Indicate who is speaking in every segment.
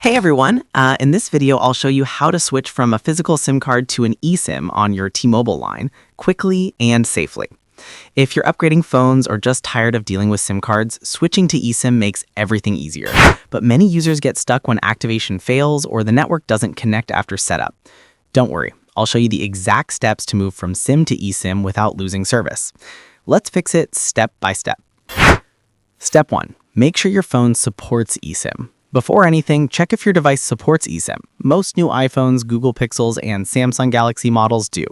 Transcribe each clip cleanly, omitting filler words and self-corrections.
Speaker 1: Hey everyone, in this video I'll show you how to switch from a physical SIM card to an eSIM on your T-Mobile line quickly and safely. If you're upgrading phones or just tired of dealing with SIM cards, switching to eSIM makes everything easier. But many users get stuck when activation fails or the network doesn't connect after setup. Don't worry, I'll show you the exact steps to move from SIM to eSIM without losing service. Let's fix it step by step. Step 1. Make sure your phone supports eSIM. Before anything, check if your device supports eSIM. Most new iPhones, Google Pixels, and Samsung Galaxy models do.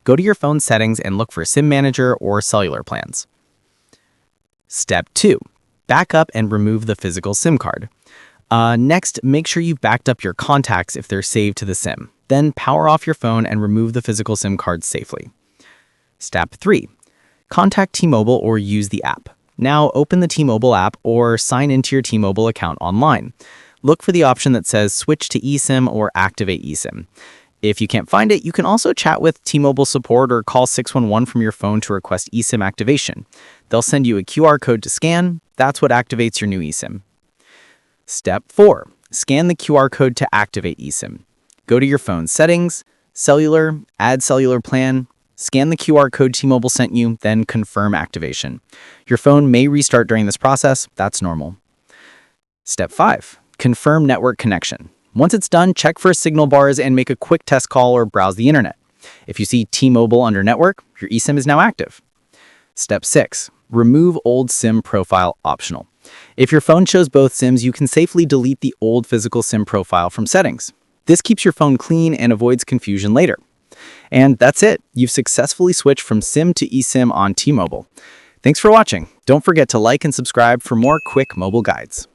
Speaker 1: Go to your phone settings and look for SIM Manager or cellular plans. Step 2. Back up and remove the physical SIM card. Next, make sure you've backed up your contacts if they're saved to the SIM. Then power off your phone and remove the physical SIM card safely. Step 3. Contact T-Mobile or use the app. Now open the T-Mobile app or sign into your T-Mobile account online. Look for the option that says Switch to eSIM or Activate eSIM. If you can't find it, you can also chat with T-Mobile support or call 611 from your phone to request eSIM activation. They'll send you a QR code to scan. That's what activates your new eSIM. Step 4. Scan the QR code to activate eSIM. Go to your phone settings, cellular, add cellular plan. Scan the QR code T-Mobile sent you, then confirm activation. Your phone may restart during this process. That's normal. Step 5. Confirm network connection. Once it's done, check for signal bars and make a quick test call or browse the internet. If you see T-Mobile under network, your eSIM is now active. Step 6. Remove old SIM profile optional. If your phone shows both SIMs, you can safely delete the old physical SIM profile from settings. This keeps your phone clean and avoids confusion later. And that's it. You've successfully switched from SIM to eSIM on T-Mobile. Thanks for watching. Don't forget to like and subscribe for more quick mobile guides.